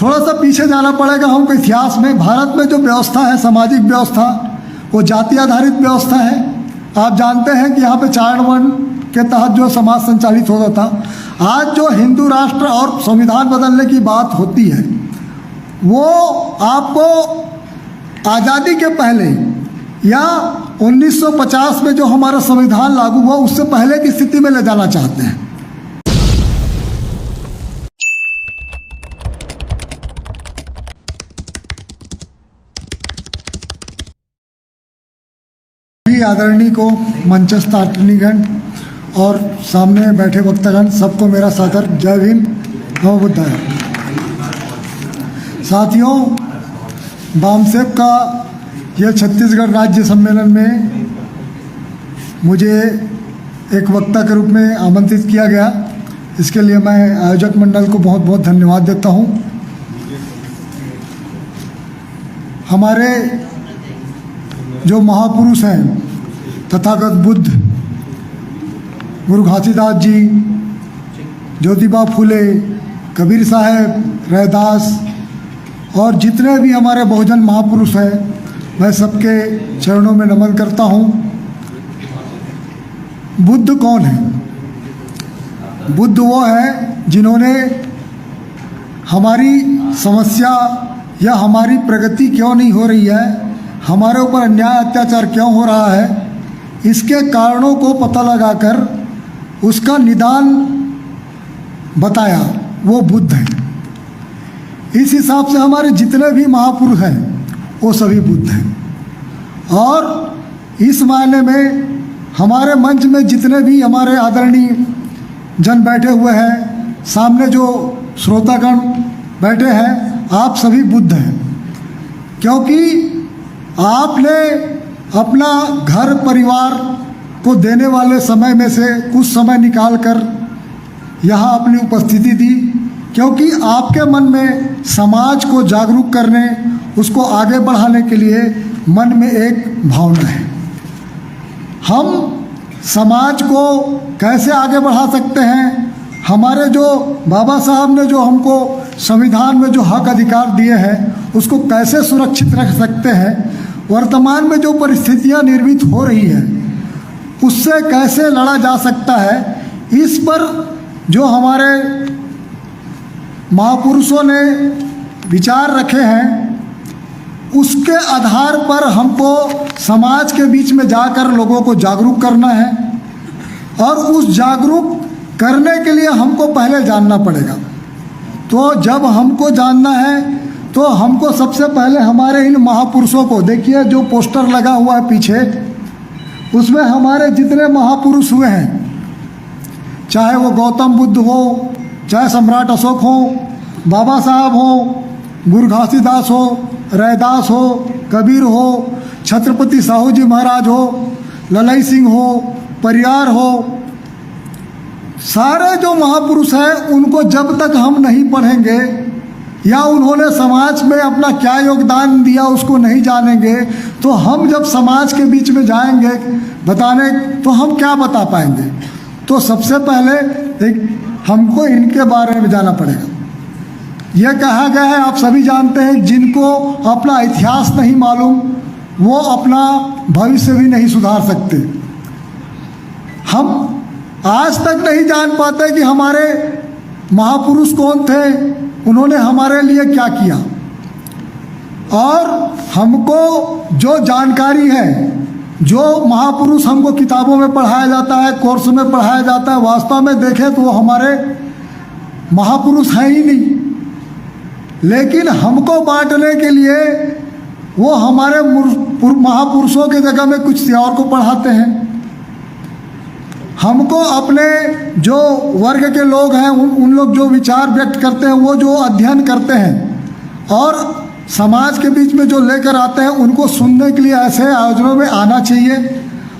थोड़ा सा पीछे जाना पड़ेगा हमको इतिहास में। भारत में जो व्यवस्था है, सामाजिक व्यवस्था, वो जाति आधारित व्यवस्था है। आप जानते हैं कि यहाँ पे चारण वर्ण के तहत जो समाज संचालित होता था। आज जो हिंदू राष्ट्र और संविधान बदलने की बात होती है, वो आपको आज़ादी के पहले या 1950 में जो हमारा संविधान लागू हुआ उससे पहले की स्थिति में ले जाना चाहते हैं। आदरणीय को, मंचस्थ अतिथिगण और सामने बैठे वक्तागण, सबको मेरा सादर जय भीम, नमो बुद्धाय। साथियों, बामसेब का यह छत्तीसगढ़ राज्य सम्मेलन में मुझे एक वक्ता के रूप में आमंत्रित किया गया। इसके लिए मैं आयोजक मंडल को बहुत बहुत धन्यवाद देता हूँ। हमारे जो महापुरुष हैं, तथागत बुद्ध, गुरु घासीदास जी, ज्योतिबा फुले, कबीर साहब, रैदास और जितने भी हमारे बहुजन महापुरुष हैं, मैं सबके चरणों में नमन करता हूँ। बुद्ध कौन है? बुद्ध वो है जिन्होंने हमारी समस्या या हमारी प्रगति क्यों नहीं हो रही है, हमारे ऊपर अन्याय अत्याचार क्यों हो रहा है, इसके कारणों को पता लगाकर उसका निदान बताया, वो बुद्ध है। इस हिसाब से हमारे जितने भी महापुरुष हैं वो सभी बुद्ध हैं। और इस मायने में हमारे मंच में जितने भी हमारे आदरणीय जन बैठे हुए हैं, सामने जो श्रोतागण बैठे हैं, आप सभी बुद्ध हैं। क्योंकि आपने अपना घर परिवार को देने वाले समय में से कुछ समय निकालकर यहाँ अपनी उपस्थिति दी, क्योंकि आपके मन में समाज को जागरूक करने, उसको आगे बढ़ाने के लिए मन में एक भावना है। हम समाज को कैसे आगे बढ़ा सकते हैं? हमारे जो बाबा साहब ने जो हमको संविधान में जो हक अधिकार दिए हैं, उसको कैसे सुरक्षित रख सकते हैं? वर्तमान में जो परिस्थितियां निर्मित हो रही है, उससे कैसे लड़ा जा सकता है? इस पर जो हमारे महापुरुषों ने विचार रखे हैं, उसके आधार पर हमको समाज के बीच में जाकर लोगों को जागरूक करना है। और उस जागरूक करने के लिए हमको पहले जानना पड़ेगा। तो जब हमको जानना है तो हमको सबसे पहले हमारे इन महापुरुषों को, देखिए जो पोस्टर लगा हुआ है पीछे, उसमें हमारे जितने महापुरुष हुए हैं, चाहे वो गौतम बुद्ध हो, चाहे सम्राट अशोक हो, बाबा साहब हो, गुरु घासीदास हो, रैदास हो, कबीर हो, छत्रपति साहू जी महाराज हो, ललई सिंह हो, परियार हो, सारे जो महापुरुष हैं, उनको जब तक हम नहीं पढ़ेंगे या उन्होंने समाज में अपना क्या योगदान दिया उसको नहीं जानेंगे, तो हम जब समाज के बीच में जाएंगे बताने, तो हम क्या बता पाएंगे? तो सबसे पहले हमको इनके बारे में जाना पड़ेगा। यह कहा गया है, आप सभी जानते हैं, जिनको अपना इतिहास नहीं मालूम वो अपना भविष्य भी नहीं सुधार सकते। हम आज तक नहीं जान पाते कि हमारे महापुरुष कौन थे, उन्होंने हमारे लिए क्या किया। और हमको जो जानकारी है, जो महापुरुष हमको किताबों में पढ़ाया जाता है, कोर्स में पढ़ाया जाता है, वास्तव में देखें तो वो हमारे महापुरुष हैं ही नहीं। लेकिन हमको बांटने के लिए वो हमारे महापुरुषों के जगह में कुछ और को पढ़ाते हैं। हमको अपने जो वर्ग के लोग हैं, उन लोग जो विचार व्यक्त करते हैं, वो जो अध्ययन करते हैं और समाज के बीच में जो लेकर आते हैं, उनको सुनने के लिए ऐसे आयोजनों में आना चाहिए।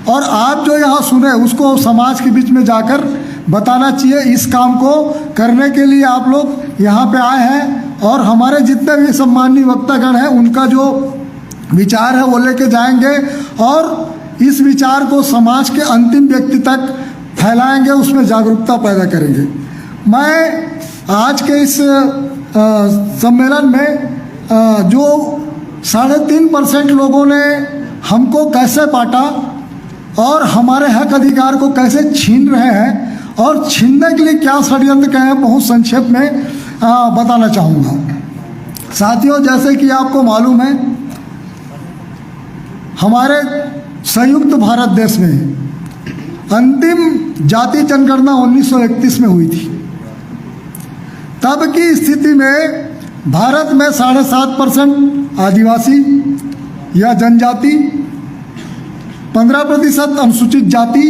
और आप जो यहाँ सुने उसको समाज के बीच में जाकर बताना चाहिए। इस काम को करने के लिए आप लोग यहाँ पे आए हैं और हमारे जितने भी सम्माननीय वक्तागण हैं, उनका जो विचार है वो लेके जाएंगे और इस विचार को समाज के अंतिम व्यक्ति तक फैलाएंगे, उसमें जागरूकता पैदा करेंगे। मैं आज के इस सम्मेलन में जो 3.5% लोगों ने हमको कैसे बांटा और हमारे हक अधिकार को कैसे छीन रहे हैं और छीनने के लिए क्या षड्यंत्र किए हैं, बहुत संक्षेप में बताना चाहूँगा। साथियों, जैसे कि आपको मालूम है, हमारे संयुक्त भारत देश में अंतिम जाति जनगणना 1931 में हुई थी। तब की स्थिति में भारत में 7.5% आदिवासी या जनजाति, 15% अनुसूचित जाति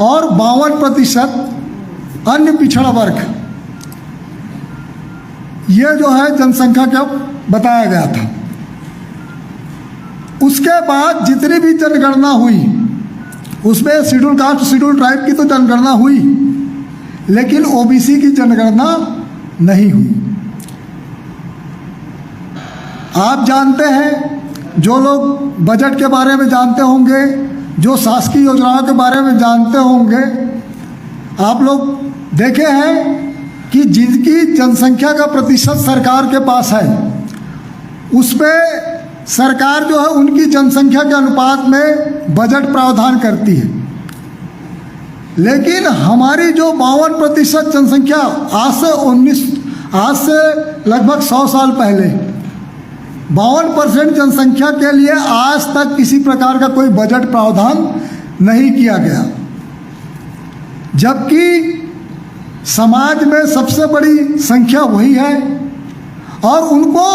और 52% अन्य पिछड़ा वर्ग, ये जो है जनसंख्या का बताया गया था। उसके बाद जितनी भी जनगणना हुई उसमें शेड्यूल कास्ट शेड्यूल ट्राइब की तो जनगणना हुई, लेकिन ओबीसी की जनगणना नहीं हुई। आप जानते हैं, जो लोग बजट के बारे में जानते होंगे, जो शासकीय योजनाओं के बारे में जानते होंगे, आप लोग देखे हैं कि जिनकी जनसंख्या का प्रतिशत सरकार के पास है, उसमें सरकार जो है उनकी जनसंख्या के अनुपात में बजट प्रावधान करती है। लेकिन हमारी जो 52% जनसंख्या आज से लगभग 100 साल पहले 52% जनसंख्या के लिए आज तक किसी प्रकार का कोई बजट प्रावधान नहीं किया गया, जबकि समाज में सबसे बड़ी संख्या वही है और उनको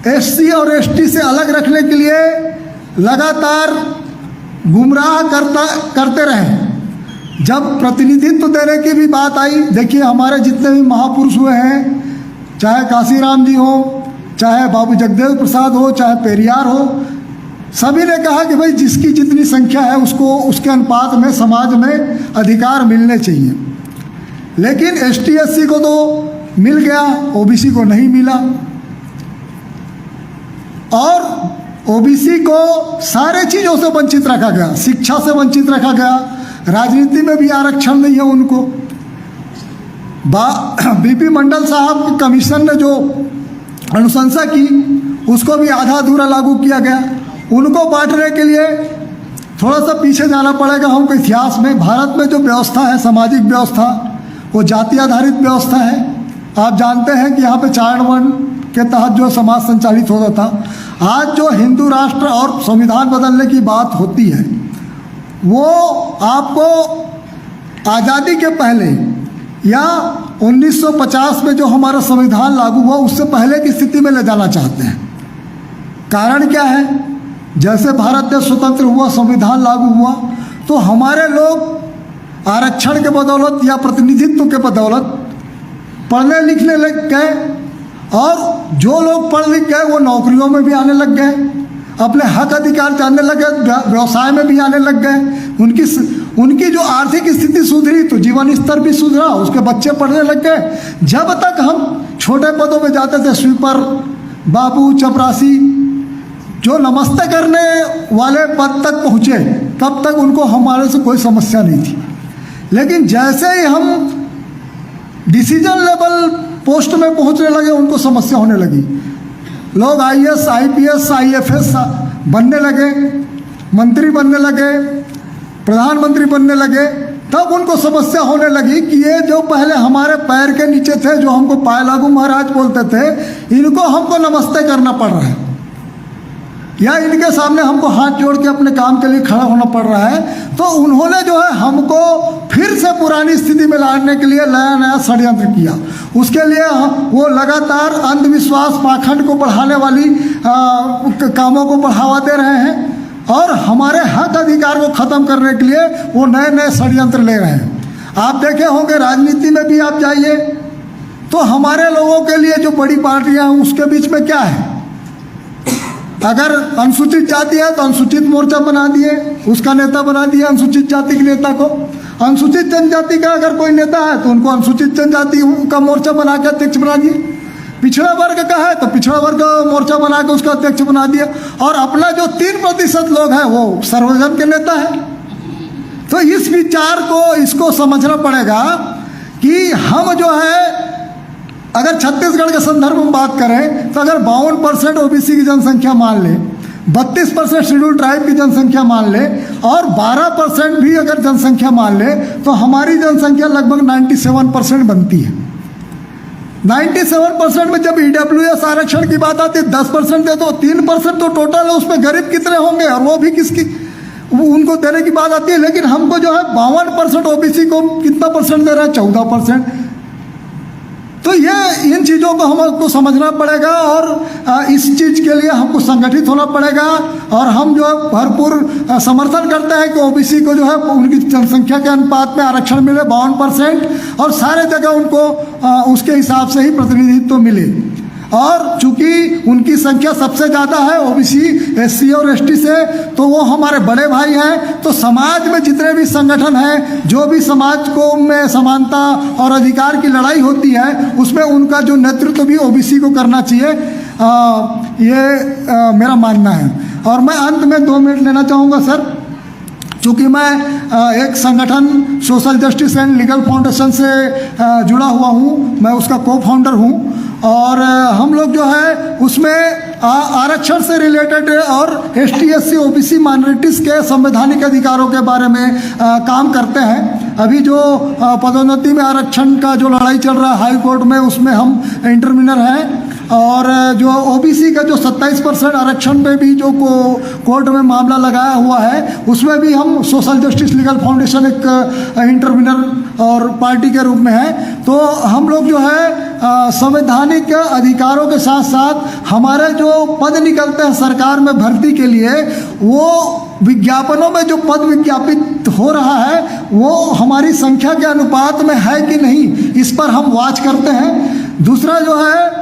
एससी और एसटी से अलग रखने के लिए लगातार गुमराह करते रहे। जब प्रतिनिधित्व देने की भी बात आई, देखिए हमारे जितने भी महापुरुष हुए हैं, चाहे काशीराम जी हो, चाहे बाबू जगदेव प्रसाद हो, चाहे पेरियार हो, सभी ने कहा कि भाई जिसकी जितनी संख्या है उसको उसके अनुपात में समाज में अधिकार मिलने चाहिए। लेकिन एसटी एससी को तो मिल गया, ओबीसी को नहीं मिला। और ओबीसी को सारे चीज़ों से वंचित रखा गया, शिक्षा से वंचित रखा गया, राजनीति में भी आरक्षण नहीं है उनको। बीपी मंडल साहब की कमीशन ने जो अनुशंसा की उसको भी आधा अधूरा लागू किया गया। उनको बांटने के लिए थोड़ा सा पीछे जाना पड़ेगा हमको इतिहास में। भारत में जो व्यवस्था है, सामाजिक व्यवस्था, वो जाति आधारित व्यवस्था है। आप जानते हैं कि यहाँ पे चारण वर्ण के तहत जो समाज संचालित होता था। आज जो हिंदू राष्ट्र और संविधान बदलने की बात होती है, वो आपको आज़ादी के पहले या 1950 में जो हमारा संविधान लागू हुआ उससे पहले की स्थिति में ले जाना चाहते हैं। कारण क्या है? जैसे भारत देश स्वतंत्र हुआ, संविधान लागू हुआ, तो हमारे लोग आरक्षण के बदौलत या प्रतिनिधित्व के बदौलत पढ़ने लिखने लग गए और जो लोग पढ़ लिख गए वो नौकरियों में भी आने लग गए, अपने हक अधिकार जानने लगे, व्यवसाय में भी आने लग गए। उनकी जो आर्थिक स्थिति सुधरी तो जीवन स्तर भी सुधरा, उसके बच्चे पढ़ने लग गए। जब तक हम छोटे पदों में जाते थे, स्वीपर, बाबू, चपरासी, जो नमस्ते करने वाले पद तक पहुँचे, तब तक उनको हमारे से कोई समस्या नहीं थी। लेकिन जैसे ही हम डिसीजन लेवल पोस्ट में पहुँचने लगे, उनको समस्या होने लगी। लोग आईएएस, आईपीएस, आईएफएस बनने लगे, मंत्री बनने लगे, प्रधानमंत्री बनने लगे, तब उनको समस्या होने लगी कि ये जो पहले हमारे पैर के नीचे थे, जो हमको पाय लागू महाराज बोलते थे, इनको हमको नमस्ते करना पड़ रहा है या इनके सामने हमको हाथ जोड़ के अपने काम के लिए खड़ा होना पड़ रहा है। तो उन्होंने जो है हमको फिर से पुरानी स्थिति में लाने के लिए नया नया षड्यंत्र किया। उसके लिए वो लगातार अंधविश्वास, पाखंड को बढ़ाने वाली कामों को बढ़ावा दे रहे हैं और हमारे हक अधिकार को ख़त्म करने के लिए वो नए नए षड्यंत्र ले रहे हैं। आप देखे होंगे राजनीति में भी आप जाइए तो हमारे लोगों के लिए जो बड़ी पार्टियां हैं उसके बीच में क्या है? अगर अनुसूचित जाति है तो अनुसूचित मोर्चा बना दिए, उसका नेता बना दिया अनुसूचित जाति के नेता को। अनुसूचित जनजाति का अगर कोई नेता है तो उनको अनुसूचित जनजाति का मोर्चा बना के अध्यक्ष बना दिए। पिछड़ा वर्ग का है तो पिछड़ा वर्ग मोर्चा बना के उसका अध्यक्ष बना दिया। और अपना जो 3% लोग हैं वो सर्वजन के नेता है। तो इस विचार को, इसको समझना पड़ेगा कि हम जो है अगर छत्तीसगढ़ के संदर्भ में बात करें तो अगर 52% ओबीसी की जनसंख्या मान ले, 32% शेड्यूल ट्राइब की जनसंख्या मान ले और 12% भी अगर जनसंख्या मान ले तो हमारी जनसंख्या लगभग 97% बनती है। 97% में जब ईडब्ल्यूएस आरक्षण की बात आती है 10% दे दो, 3% तो टोटल है, उसमें गरीब कितने होंगे और वो भी किसकी उनको देने की बात आती है। लेकिन हमको जो है 52% ओबीसी को कितना परसेंट दे रहा है, 14%। तो ये इन चीज़ों को हमको समझना पड़ेगा और इस चीज़ के लिए हमको संगठित होना पड़ेगा। और हम जो है भरपूर समर्थन करते हैं कि ओबीसी को जो है उनकी जनसंख्या के अनुपात में आरक्षण मिले 52% और सारे जगह उनको उसके हिसाब से ही प्रतिनिधित्व मिले। और चूंकि उनकी संख्या सबसे ज़्यादा है ओबीसी, एससी और एसटी से, तो वो हमारे बड़े भाई हैं। तो समाज में जितने भी संगठन हैं, जो भी समाज को में समानता और अधिकार की लड़ाई होती है, उसमें उनका जो नेतृत्व भी ओबीसी को करना चाहिए, ये मेरा मानना है। और मैं अंत में 2 मिनट लेना चाहूँगा सर, चूँकि मैं एक संगठन social justice and legal foundation से जुड़ा हुआ हूँ, मैं उसका को फाउंडर हूँ। और हम लोग जो है उसमें आरक्षण से रिलेटेड और एसटी एससी ओबीसी माइनॉरिटीज़ के संवैधानिक अधिकारों के बारे में काम करते हैं। अभी जो पदोन्नति में आरक्षण का जो लड़ाई चल रहा है हाई कोर्ट में, उसमें हम इंटरमिनर हैं। और जो ओबीसी का जो 27% आरक्षण पे भी जो कोर्ट में मामला लगाया हुआ है, उसमें भी हम सोशल जस्टिस लीगल फाउंडेशन एक इंटरमिनर और पार्टी के रूप में है। तो हम लोग जो है संवैधानिक अधिकारों के साथ साथ हमारे जो पद निकलते हैं सरकार में भर्ती के लिए, वो विज्ञापनों में जो पद विज्ञापित हो रहा है वो हमारी संख्या के अनुपात में है कि नहीं, इस पर हम वॉच करते हैं। दूसरा जो है,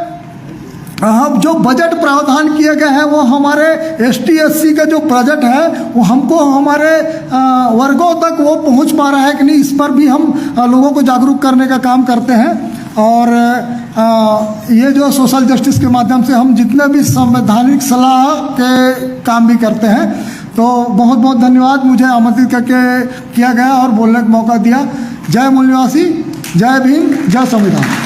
हम जो बजट प्रावधान किए गए हैं वो हमारे एसटी एससी का जो बजट है वो हमको हमारे वर्गों तक वो पहुंच पा रहा है कि नहीं, इस पर भी हम लोगों को जागरूक करने का काम करते हैं। और ये जो सोशल जस्टिस के माध्यम से हम जितने भी संवैधानिक सलाह के काम भी करते हैं। तो बहुत बहुत धन्यवाद, मुझे आमंत्रित करके किया गया और बोलने का मौका दिया। जय मूल निवासी, जय भीम, जय संविधान।